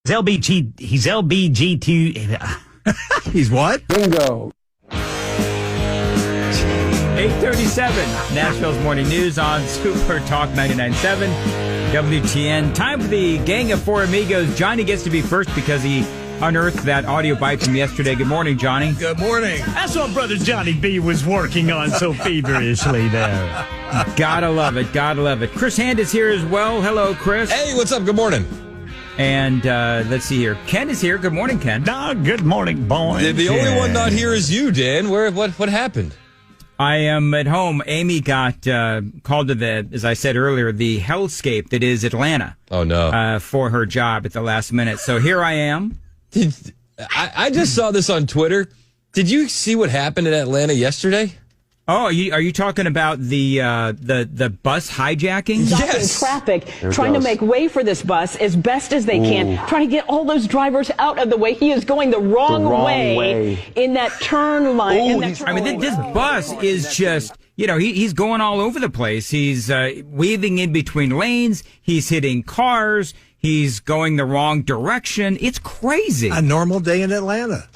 He's LBGT. He's what? Bingo. 8:37, Nashville's Morning News on Super Talk 99.7 WTN. Time for the gang of four amigos. Johnny gets to be first because he unearthed that audio bite from yesterday. Good morning, Johnny. Good morning. That's what Brother Johnny B was working on so feverishly there. Gotta love it. Gotta love it. Chris Hand is here as well. Hello, Chris. Hey, what's up? Good morning. And let's see here. Ken is here. Good morning, Ken. Good morning, boys. The only one not here is you, Dan. What happened? I am at home. Amy got called to as I said earlier, the hellscape that is Atlanta. Oh, no. For her job at the last minute. So here I am. I just saw this on Twitter. Did you see what happened in Atlanta yesterday? Oh, are you talking about the bus hijacking? Yes. Traffic, trying to make way for this bus as best as they can, trying to get all those drivers out of the way. He is going the wrong way in that turn line. This bus is just, he's going all over the place. He's weaving in between lanes. He's hitting cars. He's going the wrong direction. It's crazy. A normal day in Atlanta.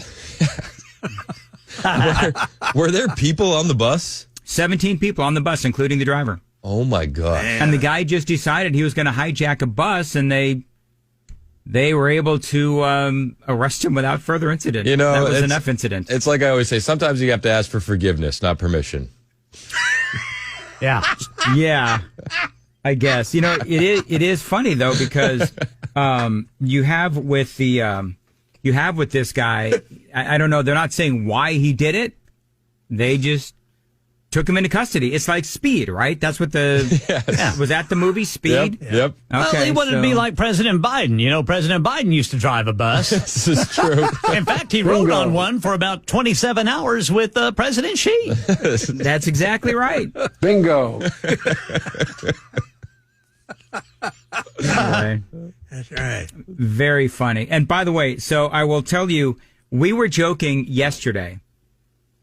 Were there people on the bus? 17 people on the bus, including the driver. Oh, my God. Man. And the guy just decided he was going to hijack a bus, and they were able to arrest him without further incident. That was enough incident. It's like I always say, sometimes you have to ask for forgiveness, not permission. Yeah. Yeah. I guess. It is funny, though, because you have with this guy, I don't know, they're not saying why he did it. They just took him into custody. It's like Speed, right? That's what was that the movie Speed? Yep. Okay, well, he wouldn't be like President Biden. President Biden used to drive a bus. This is true. In fact, he rode on one for about 27 hours with President Xi. That's exactly right. Bingo. Anyway, That's right. very funny. And by the way, so I will tell you, we were joking yesterday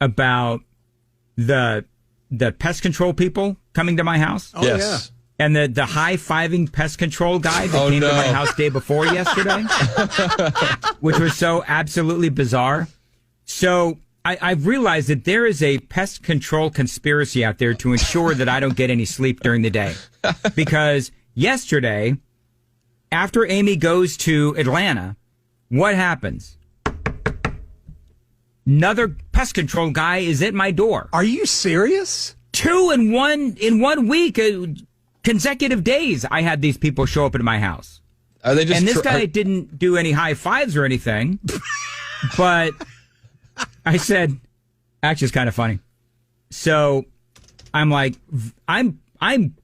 about the pest control people coming to my house. Oh, Yes. And the high-fiving pest control guy that came to my house day before yesterday, which was so absolutely bizarre. So I've realized that there is a pest control conspiracy out there to ensure that I don't get any sleep during the day. Because yesterday, after Amy goes to Atlanta, what happens? Another pest control guy is at my door. Are you serious? 2 in 1 week, consecutive days. I had these people show up at my house. Are they just and this guy didn't do any high fives or anything, but I said, actually, it's kind of funny. So I'm like, I'm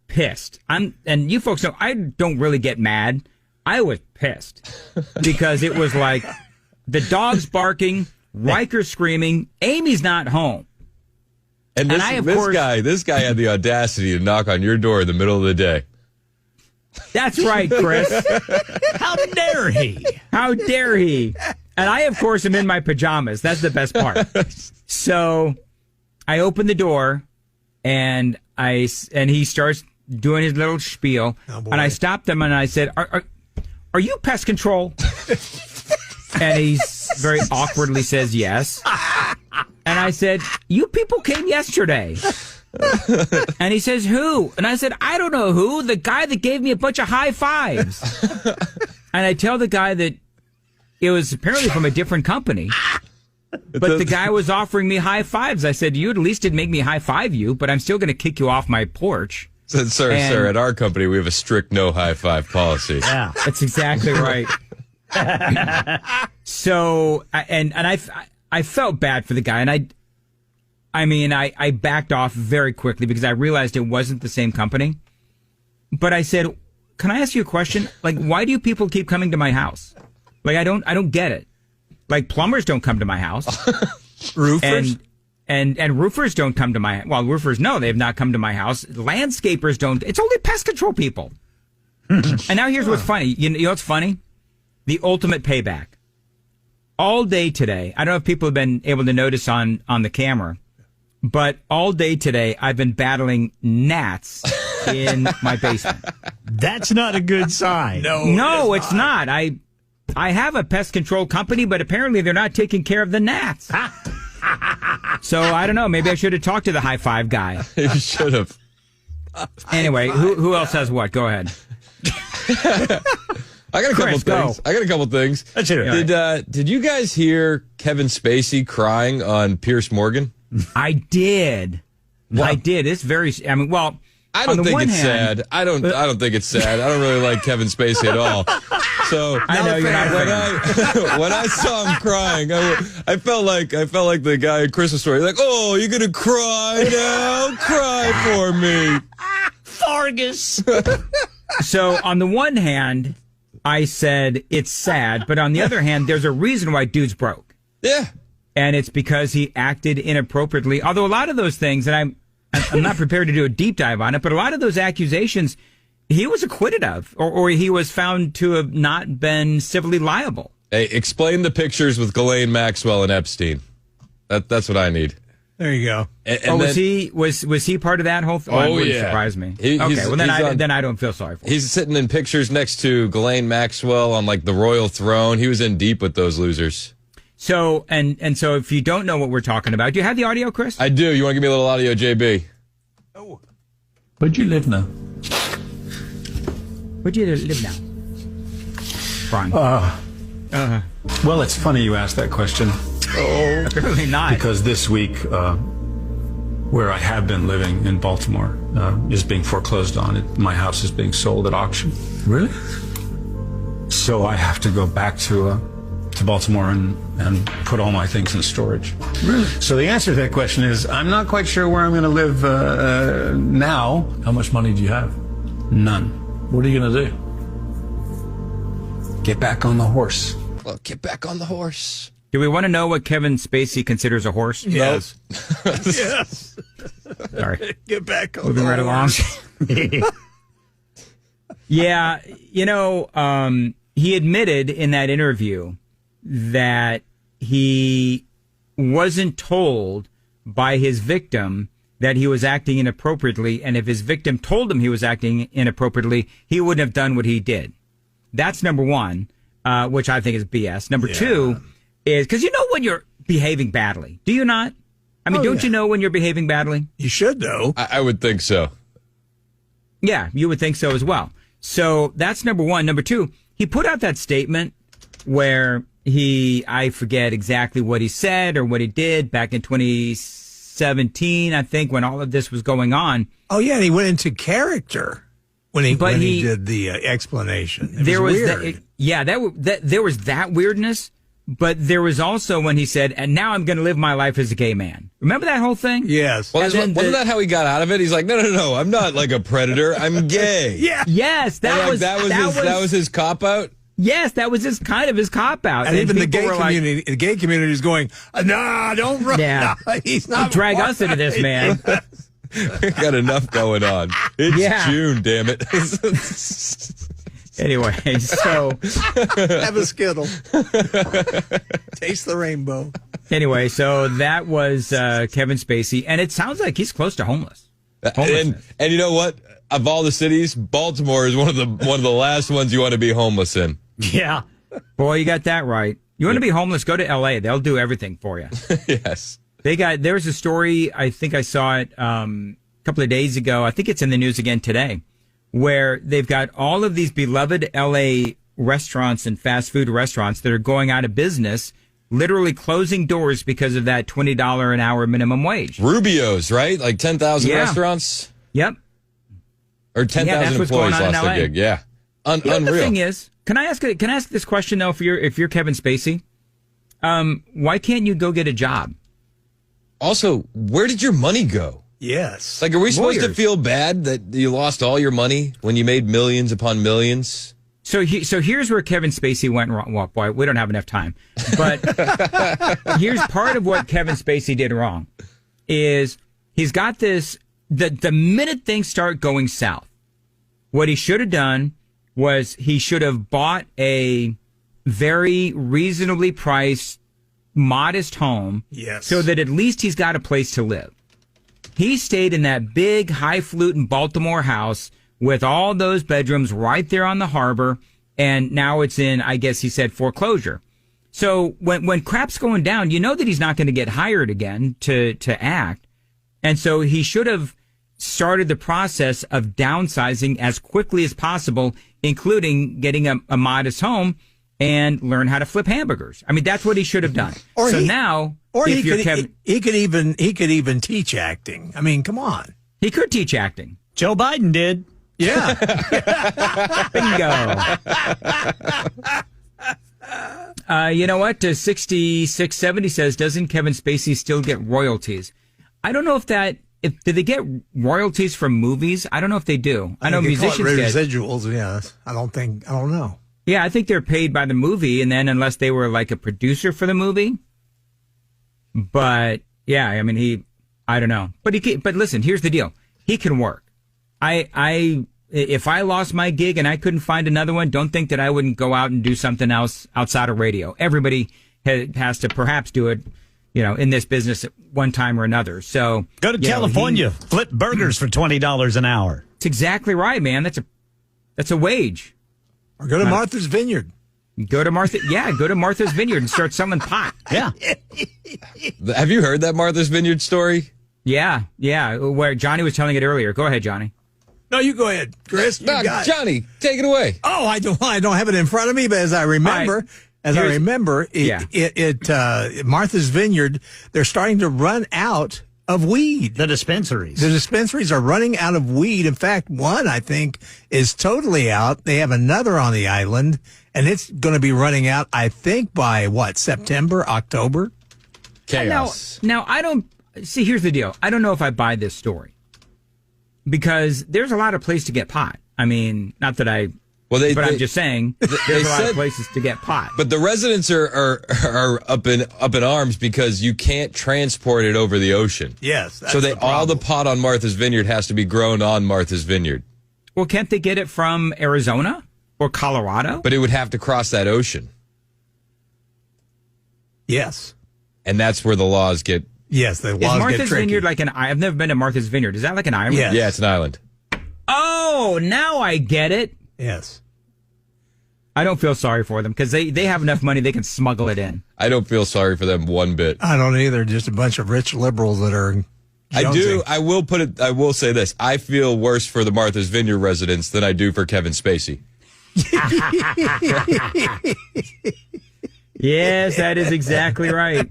pissed. And you folks know I don't really get mad. I was pissed because it was like the dog's barking, Riker screaming, Amy's not home. And this guy had the audacity to knock on your door in the middle of the day. That's right, Chris. How dare he? How dare he? And I, of course, am in my pajamas. That's the best part. So I open the door, and he starts doing his little spiel. Oh, and I stopped him, and I said, "Are you pest control?" And he very awkwardly says yes. And I said, "You people came yesterday." And he says, "Who?" And I said, "I don't know who. The guy that gave me a bunch of high fives." And I tell the guy that it was apparently from a different company. But the guy was offering me high fives. I said, "You at least didn't make me high five you, but I'm still going to kick you off my porch." Said, sir, at our company, we have a strict no high five policy. Yeah, that's exactly right. So, and I felt bad for the guy, and I backed off very quickly because I realized it wasn't the same company. But I said, "Can I ask you a question? Like, why do you people keep coming to my house? Like, I don't get it. Like, plumbers don't come to my house. Roofers? And roofers don't come to my, well, roofers, no, they have not come to my house. Landscapers don't. It's only pest control people." And now here's what's funny. You know what's funny? The ultimate payback. All day today, I don't know if people have been able to notice on the camera, but all day today, I've been battling gnats in my basement. That's not a good sign. No, it's not. I have a pest control company, but apparently they're not taking care of the gnats. So I don't know. Maybe I should have talked to the high five guy. You should have. Anyway, who else has what? Go ahead. I got a couple Chris, things. go. I got a couple things. Let's hear it. Did you guys hear Kevin Spacey crying on Pierce Morgan? I did. I did. It's very. I mean, well, I don't think it's sad. I don't think it's sad. I don't really like Kevin Spacey at all. So I know you're not when I saw him crying, I felt like the guy in Christmas Story. Like, oh, you're gonna cry now? Cry for me, Fargus. So on the one hand, I said it's sad, but on the other hand, there's a reason why dude's broke. Yeah. And it's because he acted inappropriately. Although a lot of those things, and I'm not prepared to do a deep dive on it, but a lot of those accusations, he was acquitted of, or he was found to have not been civilly liable. Hey, explain the pictures with Ghislaine Maxwell and Epstein. That's what I need. There you go. And was he part of that whole thing? Oh, It yeah. surprised me. He- Okay, he's- well then he's on- I don't feel sorry for him. He's sitting in pictures next to Ghislaine Maxwell on like the royal throne. He was in deep with those losers. So and so if you don't know what we're talking about, do you have the audio, Chris? I do. You want to give me a little audio, JB? Where'd you live now? Where'd you live now? Brian. Well, it's funny you asked that question Apparently not. because this week, where I have been living in Baltimore, is being foreclosed on. My house is being sold at auction. Really? So I have to go back to Baltimore and put all my things in storage. Really? So the answer to that question is I'm not quite sure where I'm going to live now. How much money do you have? None. What are you going to do? Get back on the horse. Well, get back on the horse. Do we want to know what Kevin Spacey considers a horse? Yes. Yes. Sorry. Get back on Moving the right along. horse. Yeah, he admitted in that interview that he wasn't told by his victim that he was acting inappropriately, and if his victim told him he was acting inappropriately, he wouldn't have done what he did. That's number one, which I think is BS. Number two is, because you know when you're behaving badly, do you not? I mean, don't you know when you're behaving badly? You should, though. I would think so. Yeah, you would think so as well. So that's number one. Number two, he put out that statement where I forget exactly what he said or what he did back in 2017, I think, when all of this was going on. Oh, yeah, and he went into character when he did the explanation. It was weird. There was that weirdness, but there was also when he said, and now I'm going to live my life as a gay man. Remember that whole thing? Yes. Well, And then wasn't that how he got out of it? He's like, no, I'm not like a predator. I'm gay. Yeah. Yes, that was his cop out. Yes, that was his kind of his cop out. And even the people gay were like, community, is going, nah, don't run. Yeah. Nah, he's not. drag us into this, man. We got enough going on. It's June, damn it. Anyway, so Have a Skittle. Taste the rainbow. anyway, so that was Kevin Spacey, and it sounds like he's close to homeless. And you know what? Of all the cities, Baltimore is one of the last ones you want to be homeless in. Yeah. Boy, you got that right. You want to be homeless, go to L.A. They'll do everything for you. Yes. There was a story, I think I saw it a couple of days ago. I think it's in the news again today, where they've got all of these beloved L.A. restaurants and fast food restaurants that are going out of business, literally closing doors because of that $20 an hour minimum wage. Rubio's, right? Like 10,000 Yeah. restaurants? Yep. Or 10,000 that's what's going employees on in lost their LA. gig. Yeah. You know, Unreal. the thing is, can I ask this question though? If you're Kevin Spacey, why can't you go get a job? Also, where did your money go? Yes. Like, are we supposed to Lawyers. feel bad that you lost all your money when you made millions upon millions? So here's where Kevin Spacey went wrong. Well, boy, we don't have enough time. But here's part of what Kevin Spacey did wrong is he's got this, the minute things start going south, what he should have done was he should have bought a very reasonably priced, modest home. Yes. So that at least he's got a place to live. He stayed in that big, highfalutin Baltimore house with all those bedrooms right there on the harbor, and now it's in, I guess he said, foreclosure. So when crap's going down, you know that he's not going to get hired again to act. And so he should have started the process of downsizing as quickly as possible, including getting a modest home and learn how to flip hamburgers. I mean, that's what he should have done. Or he could even teach acting. I mean, come on. He could teach acting. Joe Biden did. Yeah. Bingo. You know what? 6670 says, doesn't Kevin Spacey still get royalties? I don't know if do they get royalties from movies? I don't know if they do. I know musicians get residuals. Yes. I don't know. Yeah, I think they're paid by the movie, and then unless they were like a producer for the movie. But yeah, I mean, I don't know. But listen, here's the deal. He can work. If I lost my gig and I couldn't find another one, don't think that I wouldn't go out and do something else outside of radio. Everybody has to perhaps do it, in this business at one time or another. So go to California, flip burgers for $20 an hour. It's exactly right, man. That's a wage. Or go to Martha's Vineyard. Go to Martha's Vineyard and start selling pot. Yeah. Have you heard that Martha's Vineyard story? Yeah. Where Johnny was telling it earlier. Go ahead, Johnny. No, you go ahead, Chris. No, Johnny, take it away. Oh, I don't have it in front of me, but as I remember, Martha's Vineyard, they're starting to run out of weed. The dispensaries. The dispensaries are running out of weed. In fact, one, I think, is totally out. They have another on the island, and it's going to be running out, I think, by September, October? Chaos. Now, I don't see. Here's the deal. I don't know if I buy this story because there's a lot of places to get pot. I mean, not that I. Well, I'm just saying there's a lot of places to get pot. But the residents are up in arms because you can't transport it over the ocean. Yes. So all the pot on Martha's Vineyard has to be grown on Martha's Vineyard. Well, can't they get it from Arizona or Colorado? But it would have to cross that ocean. Yes. And that's where the laws get. Yes, the laws get tricky. Is Martha's Vineyard like I've never been to Martha's Vineyard. Is that like an island? Yes. Yeah, it's an island. Oh, now I get it. Yes. I don't feel sorry for them because they have enough money they can smuggle it in. I don't feel sorry for them one bit. I don't either. Just a bunch of rich liberals that are. I do. I will say this. I feel worse for the Martha's Vineyard residents than I do for Kevin Spacey. Yes, that is exactly right.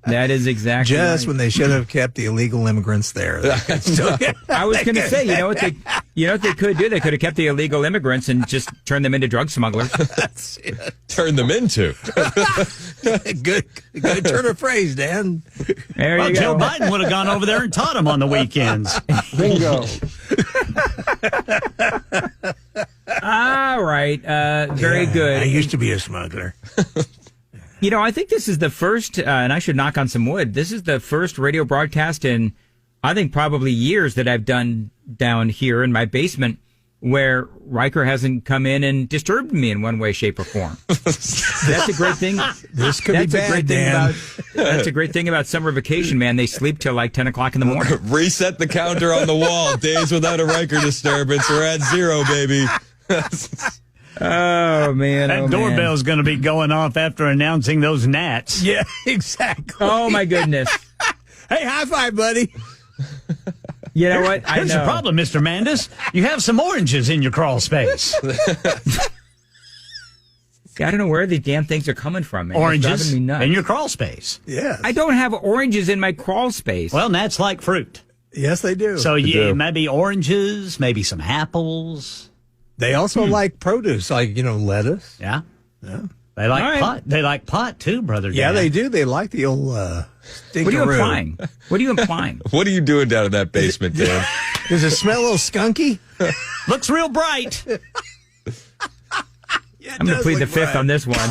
That is exactly just right. When they should have kept the illegal immigrants there. I was going to say, you know what they could do? They could have kept the illegal immigrants and just turned them into drug smugglers. Turn them into. Good turn of phrase, Dan. There you go. Joe Biden would have gone over there and taught them on the weekends. Bingo. All right. Very good. I used to be a smuggler. I think this is the first, and I should knock on some wood, this is the first radio broadcast in, I think, probably years that I've done down here in my basement where Riker hasn't come in and disturbed me in one way, shape, or form. That's a great thing. This could be bad, Dan. That's a great thing about summer vacation, man. They sleep till like 10 o'clock in the morning. Reset the counter on the wall. Days without a Riker disturbance. We're at 0, baby. Oh, man. That doorbell's going to be going off after announcing those gnats. Yeah, exactly. Oh, my goodness. Hey, high five, buddy. You know what? Here's the problem, Mr. Mandis. You have some oranges in your crawl space. I don't know where the damn things are coming from, man. Oranges in your crawl space. Yes. I don't have oranges in my crawl space. Well, gnats like fruit. Yes, they do. So, maybe oranges, maybe some apples. They also like produce, like, lettuce. Yeah. They like pot. They like pot, too, brother. Dan. Yeah, they do. They like the old stinkeroo. What are you implying? What are you implying? What are you doing down in that basement, Dan? Does it smell a little skunky? Looks real bright. I'm going to plead the fifth on this one.